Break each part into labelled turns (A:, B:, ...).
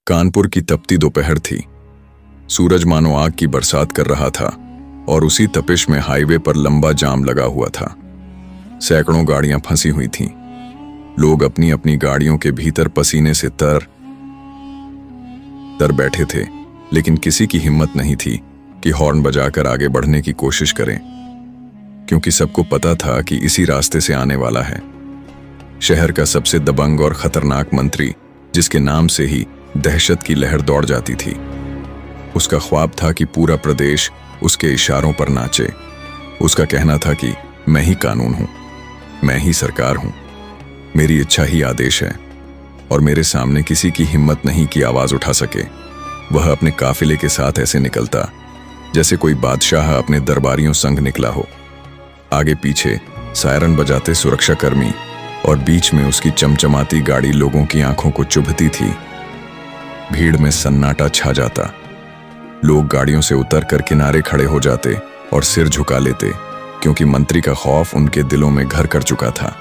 A: कानपुर की तपती दोपहर थी। सूरज मानो आग की बरसात कर रहा था और उसी तपिश में हाईवे पर लंबा जाम लगा हुआ था। सैकड़ों गाड़ियां फंसी हुई थीं। लोग अपनी अपनी गाड़ियों के भीतर पसीने से तर बैठे थे, लेकिन किसी की हिम्मत नहीं थी कि हॉर्न बजाकर आगे बढ़ने की कोशिश करें, क्योंकि सबको पता था कि इसी रास्ते से आने वाला है शहर का सबसे दबंग और खतरनाक मंत्री, जिसके नाम से ही दहशत की लहर दौड़ जाती थी। उसका ख्वाब था कि पूरा प्रदेश उसके इशारों पर नाचे। उसका कहना था कि मैं ही कानून हूं, मैं ही सरकार हूं, मेरी इच्छा ही आदेश है और मेरे सामने किसी की हिम्मत नहीं कि आवाज उठा सके। वह अपने काफिले के साथ ऐसे निकलता जैसे कोई बादशाह अपने दरबारियों संग निकला हो। आगे पीछे सायरन बजाते सुरक्षाकर्मी और बीच में उसकी चमचमाती गाड़ी लोगों की आंखों को चुभती थी। भीड़ में सन्नाटा छा जाता। लोग गाड़ियों से उतरकर किनारे खड़े हो जाते और सिर झुका लेते, क्योंकि मंत्री का खौफ उनके दिलों में घर कर चुका था।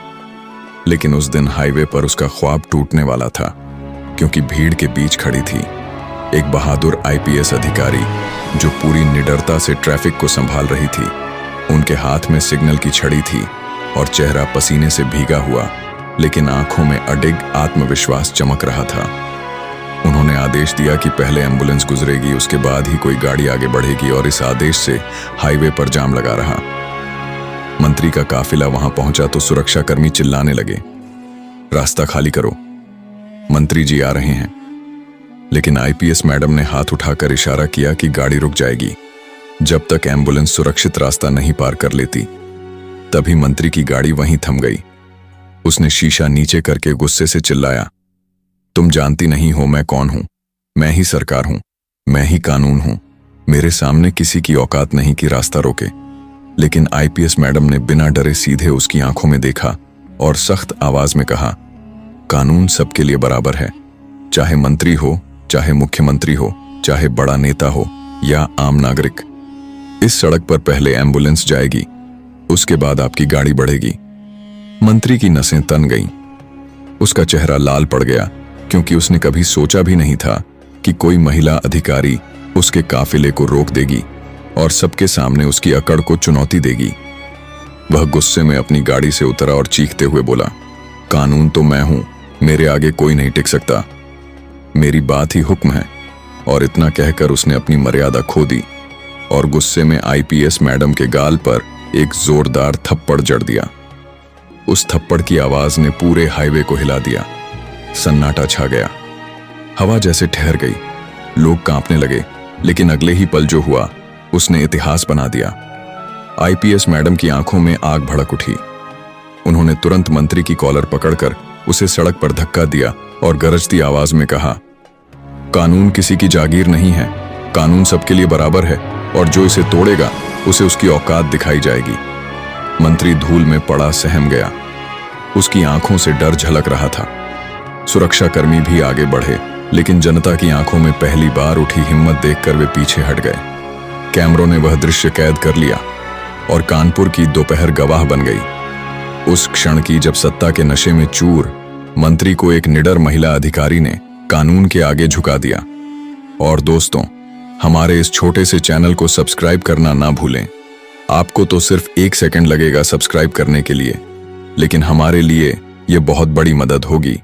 A: लेकिन उस दिन हाईवे पर उसका ख्वाब टूटने वाला था, क्योंकि भीड़ के बीच खड़ी थी एक बहादुर आईपीएस अधिकारी जो पूरी निडरता से ट्रैफिक को संभाल रही थी। उनके हाथ में सिग्नल की छड़ी थी और चेहरा पसीने से भीगा हुआ, लेकिन आंखों में अडिग आत्मविश्वास चमक रहा था। उन्होंने आदेश दिया कि पहले एम्बुलेंस गुजरेगी, उसके बाद ही कोई गाड़ी आगे बढ़ेगी, और इस आदेश से हाईवे पर जाम लगा रहा। मंत्री का काफिला वहां पहुंचा तो सुरक्षाकर्मी चिल्लाने लगे, रास्ता खाली करो, मंत्री जी आ रहे हैं। लेकिन आईपीएस मैडम ने हाथ उठाकर इशारा किया कि गाड़ी रुक जाएगी जब तक एम्बुलेंस सुरक्षित रास्ता नहीं पार कर लेती। तभी मंत्री की गाड़ी वहीं थम गई। उसने शीशा नीचे करके गुस्से से चिल्लाया, तुम जानती नहीं हो मैं कौन हूं, मैं ही सरकार हूं, मैं ही कानून हूं, मेरे सामने किसी की औकात नहीं कि रास्ता रोके। लेकिन आईपीएस मैडम ने बिना डरे सीधे उसकी आंखों में देखा और सख्त आवाज में कहा, कानून सबके लिए बराबर है, चाहे मंत्री हो, चाहे मुख्यमंत्री हो, चाहे बड़ा नेता हो या आम नागरिक। इस सड़क पर पहले एम्बुलेंस जाएगी, उसके बाद आपकी गाड़ी बढ़ेगी। मंत्री की नसें तन गईं। उसका चेहरा लाल पड़ गया, क्योंकि उसने कभी सोचा भी नहीं था कि कोई महिला अधिकारी उसके काफिले को रोक देगी और सबके सामने उसकी अकड़ को चुनौती देगी। वह गुस्से में अपनी गाड़ी से उतरा और चीखते हुए बोला, कानून तो मैं हूं, मेरे आगे कोई नहीं टिक सकता, मेरी बात ही हुक्म है। और इतना कहकर उसने अपनी मर्यादा खो दी और गुस्से में आईपीएस मैडम के गाल पर एक जोरदार थप्पड़ जड़ दिया। उस थप्पड़ की आवाज ने पूरे हाईवे को हिला दिया। सन्नाटा छा गया, हवा जैसे ठहर गई, लोग कांपने लगे। लेकिन अगले ही पल जो हुआ उसने इतिहास बना दिया। आईपीएस मैडम की आंखों में आग भड़क उठी। उन्होंने तुरंत मंत्री की कॉलर पकड़कर उसे सड़क पर धक्का दिया और गरजती आवाज में कहा, कानून किसी की जागीर नहीं है, कानून सबके लिए बराबर है और जो इसे तोड़ेगा उसे उसकी औकात दिखाई जाएगी। मंत्री धूल में पड़ा सहम गया। उसकी आंखों से डर झलक रहा था। सुरक्षाकर्मी भी आगे बढ़े, लेकिन जनता की आंखों में पहली बार उठी हिम्मत देखकर वे पीछे हट गए। कैमरों ने वह दृश्य कैद कर लिया और कानपुर की दोपहर गवाह बन गई। उस क्षण की जब सत्ता के नशे में चूर मंत्री को एक निडर महिला अधिकारी ने कानून के आगे झुका दिया। और दोस्तों, हमारे इस छोटे से चैनल को सब्सक्राइब करना ना भूलें। आपको तो सिर्फ 1 सेकंड लगेगा सब्सक्राइब करने के लिए, लेकिन हमारे लिए यह बहुत बड़ी मदद होगी।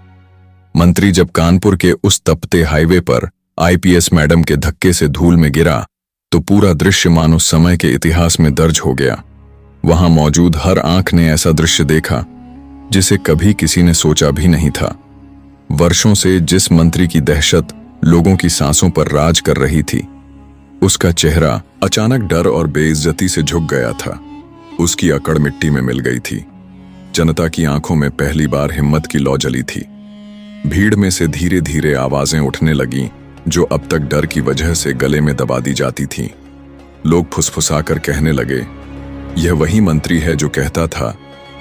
A: मंत्री जब कानपुर के उस तपते हाईवे पर आईपीएस मैडम के धक्के से धूल में गिरा तो पूरा दृश्य मानो समय के इतिहास में दर्ज हो गया। वहां मौजूद हर आंख ने ऐसा दृश्य देखा जिसे कभी किसी ने सोचा भी नहीं था। वर्षों से जिस मंत्री की दहशत लोगों की सांसों पर राज कर रही थी, उसका चेहरा अचानक डर और बेइज्जती से झुक गया था। उसकी अकड़ मिट्टी में मिल गई थी। जनता की आंखों में पहली बार हिम्मत की लौ जली थी। भीड़ में से धीरे धीरे आवाजें उठने लगीं, जो अब तक डर की वजह से गले में दबा दी जाती थीं। लोग फुसफुसाकर कहने लगे, यह वही मंत्री है जो कहता था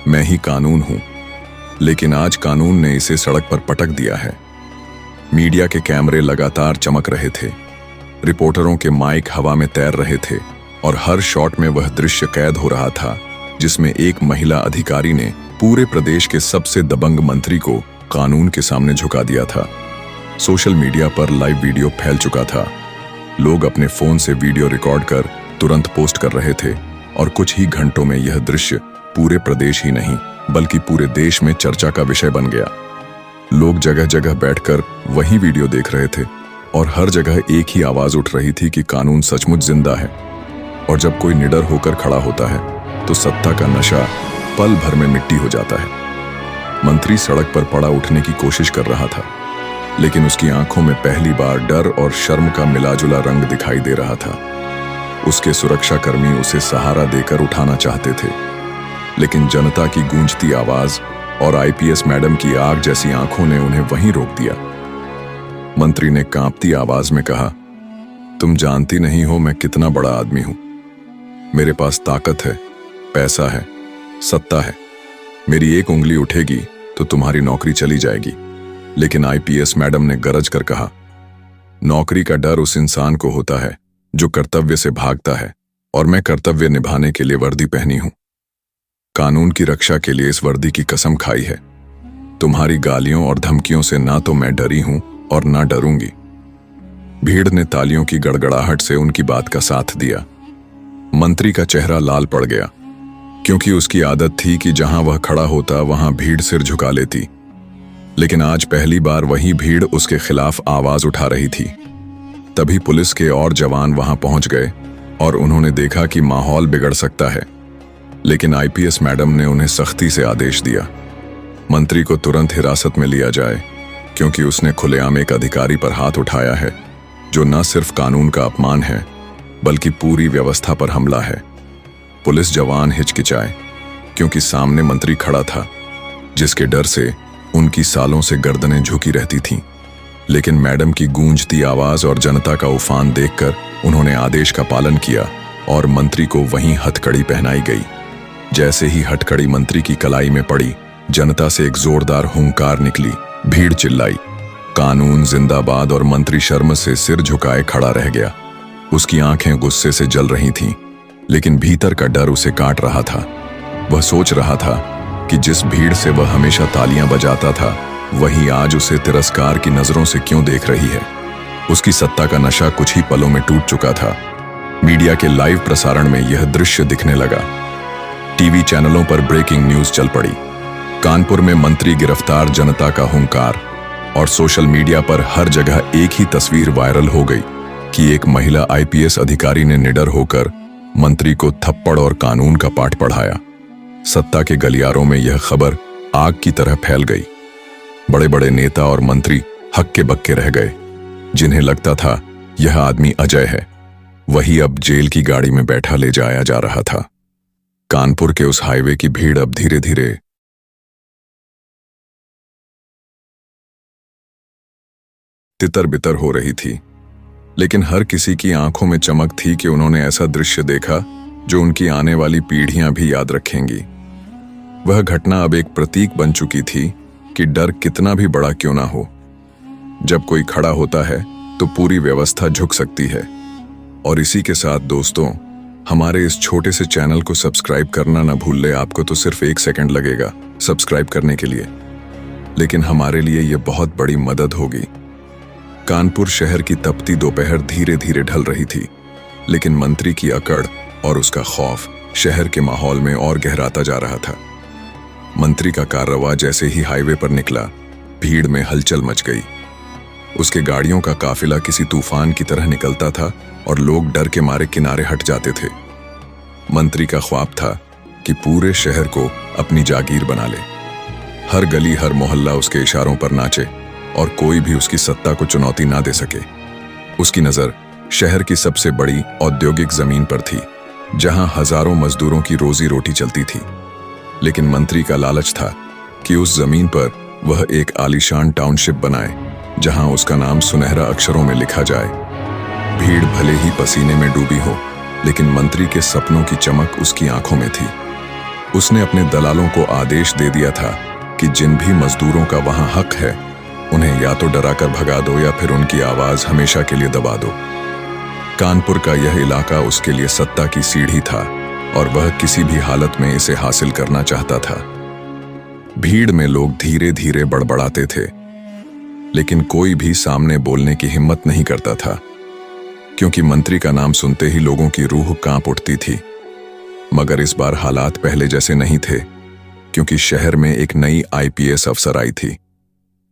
A: मैं ही कानून हूं। लेकिन आज कानून ने इसे सड़क पर पटक दिया है। मीडिया के कैमरे लगातार चमक रहे थे, रिपोर्टरों के माइक हवा में तैर रहे थे और हर शॉट में वह दृश्य कैद हो रहा था जिसमें एक महिला अधिकारी ने पूरे प्रदेश के सबसे दबंग मंत्री को कानून के सामने झुका दिया था। सोशल मीडिया पर लाइव वीडियो फैल चुका था। लोग अपने फोन से वीडियो रिकॉर्ड कर तुरंत पोस्ट कर रहे थे और कुछ ही घंटों में यह दृश्य पूरे प्रदेश ही नहीं बल्कि पूरे देश में चर्चा का विषय बन गया। लोग जगह जगह बैठकर वही वीडियो देख रहे थे और हर जगह एक ही आवाज उठ रही थी कि कानून सचमुच जिंदा है। और जब कोई निडर होकर खड़ा होता है तो सत्ता का नशा पल भर में मिट्टी हो जाता है। मंत्री सड़क पर पड़ा उठने की कोशिश कर रहा था, लेकिन उसकी आंखों में पहली बार डर और शर्म का मिलाजुला रंग दिखाई दे रहा था। उसके सुरक्षाकर्मी उसे सहारा देकर उठाना चाहते थे, लेकिन जनता की गूंजती आवाज और आईपीएस मैडम की आग जैसी आंखों ने उन्हें वहीं रोक दिया। मंत्री ने कांपती आवाज में कहा, तुम जानती नहीं हो मैं कितना बड़ा आदमी हूं। मेरे पास ताकत है, पैसा है, सत्ता है। मेरी एक उंगली उठेगी तो तुम्हारी नौकरी चली जाएगी। लेकिन आईपीएस मैडम ने गरज कर कहा, नौकरी का डर उस इंसान को होता है जो कर्तव्य से भागता है, और मैं कर्तव्य निभाने के लिए वर्दी पहनी हूं। कानून की रक्षा के लिए इस वर्दी की कसम खाई है। तुम्हारी गालियों और धमकियों से ना तो मैं डरी हूं और ना डरूंगी। भीड़ ने तालियों की गड़गड़ाहट से उनकी बात का साथ दिया। मंत्री का चेहरा लाल पड़ गया, क्योंकि उसकी आदत थी कि जहां वह खड़ा होता वहां भीड़ सिर झुका लेती। लेकिन आज पहली बार वही भीड़ उसके खिलाफ आवाज उठा रही थी। तभी पुलिस के और जवान वहां पहुंच गए और उन्होंने देखा कि माहौल बिगड़ सकता है। लेकिन आईपीएस मैडम ने उन्हें सख्ती से आदेश दिया, मंत्री को तुरंत हिरासत में लिया जाए, क्योंकि उसने खुलेआम एक अधिकारी पर हाथ उठाया है जो न सिर्फ कानून का अपमान है बल्कि पूरी व्यवस्था पर हमला है। पुलिस जवान हिचकिचाए, क्योंकि सामने मंत्री खड़ा था जिसके डर से उनकी सालों से गर्दनें झुकी रहती थीं। लेकिन मैडम की गूंजती आवाज और जनता का उफान देखकर उन्होंने आदेश का पालन किया और मंत्री को वहीं हथकड़ी पहनाई गई। जैसे ही हथकड़ी मंत्री की कलाई में पड़ी, जनता से एक जोरदार हुंकार निकली। भीड़ चिल्लाई, कानून जिंदाबाद, और मंत्री शर्म से सिर झुकाए खड़ा रह गया। उसकी आंखें गुस्से से जल रही थीं, लेकिन भीतर का डर उसे काट रहा था। वह सोच रहा था कि जिस भीड़ से वह हमेशा तालियां बजाता था, वही आज उसे तिरस्कार की नजरों से क्यों देख रही है। उसकी सत्ता का नशा कुछ ही पलों में टूट चुका था। मीडिया के लाइव प्रसारण में यह दृश्य दिखने लगा। टीवी चैनलों पर ब्रेकिंग न्यूज चल पड़ी। कानपुर में मंत्री गिरफ्तार, जनता का हुंकार, और सोशल मीडिया पर हर जगह एक ही तस्वीर वायरल हो गई कि एक महिला आईपीएस अधिकारी ने निडर होकर मंत्री को थप्पड़ और कानून का पाठ पढ़ाया। सत्ता के गलियारों में यह खबर आग की तरह फैल गई। बड़े बड़े नेता और मंत्री हक्के बक्के रह गए। जिन्हें लगता था यह आदमी अजय है, वही अब जेल की गाड़ी में बैठा ले जाया जा रहा था। कानपुर के उस हाईवे की भीड़ अब धीरे धीरे तितर बितर हो रही थी, लेकिन हर किसी की आंखों में चमक थी कि उन्होंने ऐसा दृश्य देखा जो उनकी आने वाली पीढ़ियां भी याद रखेंगी। वह घटना अब एक प्रतीक बन चुकी थी कि डर कितना भी बड़ा क्यों ना हो, जब कोई खड़ा होता है तो पूरी व्यवस्था झुक सकती है। और इसी के साथ दोस्तों, हमारे इस छोटे से चैनल को सब्सक्राइब करना ना भूल ले। आपको तो सिर्फ 1 सेकंड लगेगा सब्सक्राइब करने के लिए, लेकिन हमारे लिए यह बहुत बड़ी मदद होगी। कानपुर शहर की तपती दोपहर धीरे धीरे ढल रही थी, लेकिन मंत्री की अकड़ और उसका खौफ शहर के माहौल में और गहराता जा रहा था। मंत्री का काररवा जैसे ही हाईवे पर निकला, भीड़ में हलचल मच गई। उसके गाड़ियों का काफिला किसी तूफान की तरह निकलता था और लोग डर के मारे किनारे हट जाते थे। मंत्री का ख्वाब था कि पूरे शहर को अपनी जागीर बना ले। हर गली, हर मोहल्ला उसके इशारों पर नाचे और कोई भी उसकी सत्ता को चुनौती ना दे सके। उसकी नजर शहर की सबसे बड़ी औद्योगिक जमीन पर थी, जहां हजारों मजदूरों की रोजी रोटी चलती थी। लेकिन मंत्री का लालच था कि उस जमीन पर वह एक आलीशान टाउनशिप बनाए, जहां उसका नाम सुनहरा अक्षरों में लिखा जाए। भीड़ भले ही पसीने में डूबी हो, लेकिन मंत्री के सपनों की चमक उसकी आंखों में थी। उसने अपने दलालों को आदेश दे दिया था कि जिन भी मजदूरों का वहां हक है, उन्हें या तो डराकर भगा दो या फिर उनकी आवाज हमेशा के लिए दबा दो। कानपुर का यह इलाका उसके लिए सत्ता की सीढ़ी था और वह किसी भी हालत में इसे हासिल करना चाहता था। भीड़ में लोग धीरे धीरे बड़बड़ाते थे, लेकिन कोई भी सामने बोलने की हिम्मत नहीं करता था, क्योंकि मंत्री का नाम सुनते ही लोगों की रूह कांप उठती थी। मगर इस बार हालात पहले जैसे नहीं थे, क्योंकि शहर में एक नई आईपीएस अफसर आई थी।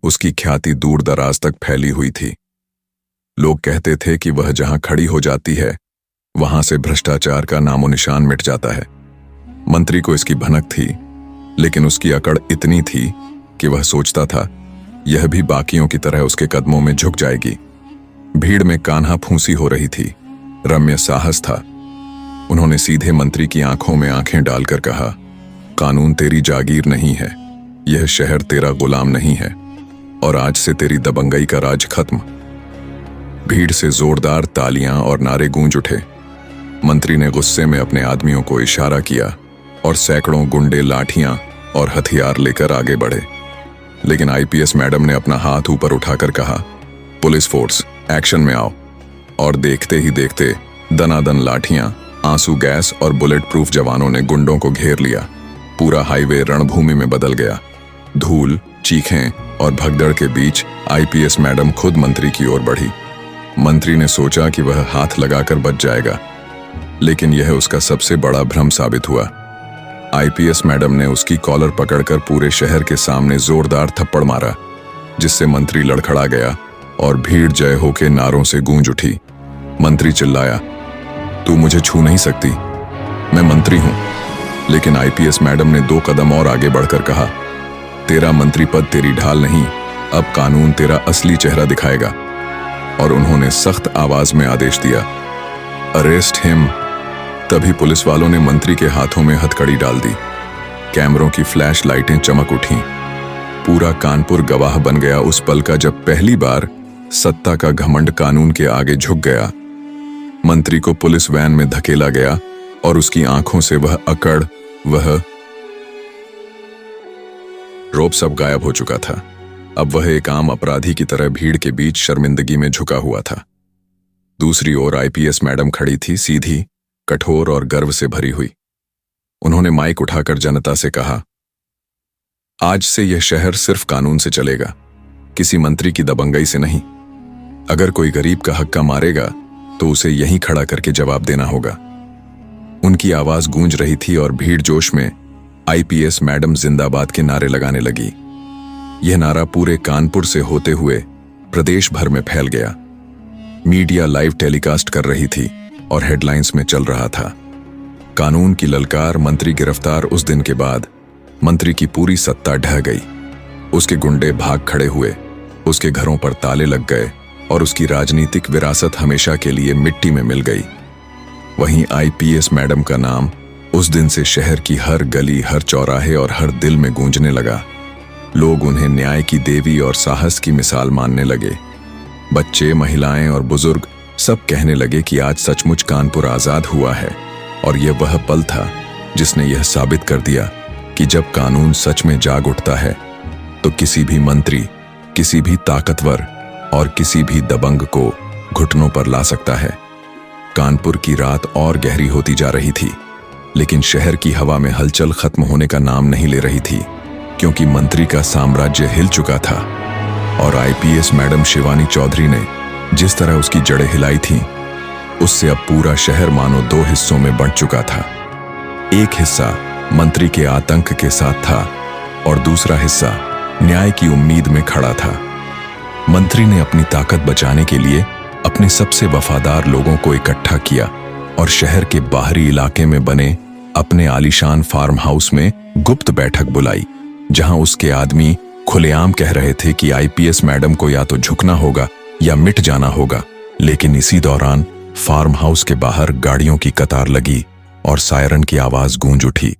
A: उसकी ख्याति दूर दराज तक फैली हुई थी। लोग कहते थे कि वह जहां खड़ी हो जाती है, वहां से भ्रष्टाचार का नामो निशान मिट जाता है। मंत्री को इसकी भनक थी, लेकिन उसकी अकड़ इतनी थी कि वह सोचता था यह भी बाकियों की तरह उसके कदमों में झुक जाएगी। भीड़ में कान्हा फूंसी हो रही थी, रम्य साहस था। उन्होंने सीधे मंत्री की आंखों में आंखें डालकर कहा, कानून तेरी जागीर नहीं है, यह शहर तेरा गुलाम नहीं है, और आज से तेरी दबंगई का राज खत्म। भीड़ से जोरदार तालियां और नारे गूंज उठे। मंत्री ने गुस्से में अपने आदमियों को इशारा किया और सैकड़ों गुंडे लाठियां और हथियार लेकर आगे बढ़े। लेकिन आईपीएस मैडम ने अपना हाथ ऊपर उठाकर कहा, पुलिस फोर्स एक्शन में आओ। और देखते ही देखते दनादन लाठियां, आंसू गैस और बुलेट प्रूफ जवानों ने गुंडों को घेर लिया। पूरा हाईवे रणभूमि में बदल गया। धूल, चीखें और भगदड़ के बीच आईपीएस मैडम खुद मंत्री की ओर बढ़ी। मंत्री ने सोचा कि वह हाथ लगाकर बच जाएगा, लेकिन यह उसका सबसे बड़ा भ्रम साबित हुआ। आईपीएस मैडम ने उसकी कॉलर पकड़कर पूरे शहर के सामने जोरदार थप्पड़ मारा, जिससे मंत्री लड़खड़ा गया और भीड़ जय हो के नारों से गूंज उठी। मंत्री चिल्लाया, तू मुझे छू नहीं सकती, मैं मंत्री हूं। लेकिन आईपीएस मैडम ने 2 कदम और आगे बढ़कर कहा, तेरा मंत्री पद तेरी ढाल नहीं, अब कानून तेरा असली चेहरा दिखाएगा। और उन्होंने सख्त आवाज में आदेश दिया, अरेस्ट हिम। तभी पुलिस वालों ने मंत्री के हाथों में हथकड़ी डाल दी। कैमरों की फ्लैश लाइटें चमक उठीं। पूरा कानपुर गवाह बन गया उस पल का जब पहली बार सत्ता का घमंड कानून के आगे झुक गया। मंत्री को पुलिस वैन में धकेला गया और उसकी आंखों से वह अकड़, वह रौब सब गायब हो चुका था। अब वह एक आम अपराधी की तरह भीड़ के बीच शर्मिंदगी में झुका हुआ था। दूसरी ओर आईपीएस मैडम खड़ी थी, सीधी, कठोर और गर्व से भरी हुई। उन्होंने माइक उठाकर जनता से कहा, आज से यह शहर सिर्फ कानून से चलेगा, किसी मंत्री की दबंगई से नहीं। अगर कोई गरीब का हक्का मारेगा तो उसे यहीं खड़ा करके जवाब देना होगा। उनकी आवाज गूंज रही थी और भीड़ जोश में आईपीएस मैडम जिंदाबाद के नारे लगाने लगी। यह नारा पूरे कानपुर से होते हुए प्रदेश भर में फैल गया। मीडिया लाइव टेलीकास्ट कर रही थी और हेडलाइंस में चल रहा था, कानून की ललकार, मंत्री गिरफ्तार। उस दिन के बाद मंत्री की पूरी सत्ता ढह गई। उसके गुंडे भाग खड़े हुए, उसके घरों पर ताले लग गए और उसकी राजनीतिक विरासत हमेशा के लिए मिट्टी में मिल गई। वहीं आईपीएस मैडम का नाम उस दिन से शहर की हर गली, हर चौराहे और हर दिल में गूंजने लगा। लोग उन्हें न्याय की देवी और साहस की मिसाल मानने लगे। बच्चे, महिलाएं और बुजुर्ग सब कहने लगे कि आज सचमुच कानपुर आजाद हुआ है। और यह वह पल था जिसने यह साबित कर दिया कि जब कानून सच में जाग उठता है तो किसी भी मंत्री, किसी भी ताकतवर और किसी भी दबंग को घुटनों पर ला सकता है। कानपुर की रात और गहरी होती जा रही थी, लेकिन शहर की हवा में हलचल खत्म होने का नाम नहीं ले रही थी, क्योंकि मंत्री का साम्राज्य हिल चुका था। और आईपीएस मैडम शिवानी चौधरी ने जिस तरह उसकी जड़ें हिलाई थीं, उससे अब पूरा शहर मानो 2 हिस्सों में बंट चुका था। एक हिस्सा मंत्री के आतंक के साथ था और दूसरा हिस्सा न्याय की उम्मीद में खड़ा था। मंत्री ने अपनी ताकत बचाने के लिए अपने सबसे वफादार लोगों को इकट्ठा किया और शहर के बाहरी इलाके में बने अपने आलीशान फार्म हाउस में गुप्त बैठक बुलाई, जहां उसके आदमी खुलेआम कह रहे थे कि आईपीएस मैडम को या तो झुकना होगा या मिट जाना होगा। लेकिन इसी दौरान फार्म हाउस के बाहर गाड़ियों की कतार लगी और सायरन की आवाज गूंज उठी।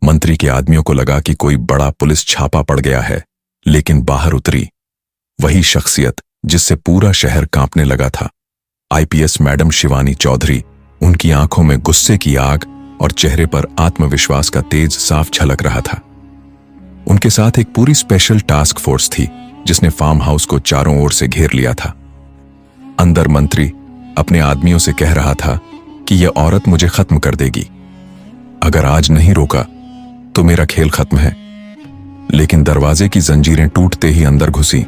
A: मंत्री के आदमियों को लगा कि कोई बड़ा पुलिस छापा पड़ गया है, लेकिन बाहर उतरी वही शख्सियत जिससे पूरा शहर कांपने लगा था। IPS madam Shivani Chaudhary. उनकी आंखों में गुस्से की आग और चेहरे पर आत्मविश्वास का तेज साफ झलक रहा था। उनके साथ एक पूरी स्पेशल टास्क फोर्स थी जिसने फार्म हाउस को चारों ओर से घेर लिया था। अंदर मंत्री अपने आदमियों से कह रहा था कि यह औरत मुझे खत्म कर देगी, अगर आज नहीं रोका तो मेरा खेल खत्म है। लेकिन दरवाजे की जंजीरें टूटते ही अंदर घुसी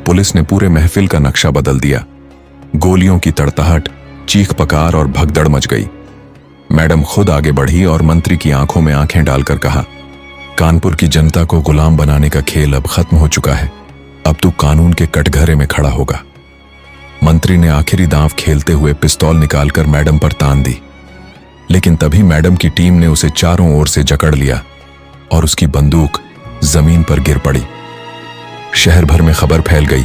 A: पुलिस ने पूरे महफिल का नक्शा बदल दिया। गोलियों की तड़तड़ाहट, चीख पकार और भगदड़ मच गई। मैडम खुद आगे बढ़ी और मंत्री की आंखों में आंखें डालकर कहा, कानपुर की जनता को गुलाम बनाने का खेल अब खत्म हो चुका है। अब तू कानून के कटघरे में खड़ा होगा। मंत्री ने आखिरी दांव खेलते हुए पिस्तौल निकालकर मैडम पर तान दी, लेकिन तभी मैडम की टीम ने उसे चारों ओर से जकड़ लिया और उसकी बंदूक जमीन पर गिर पड़ी। शहर भर में खबर फैल गई,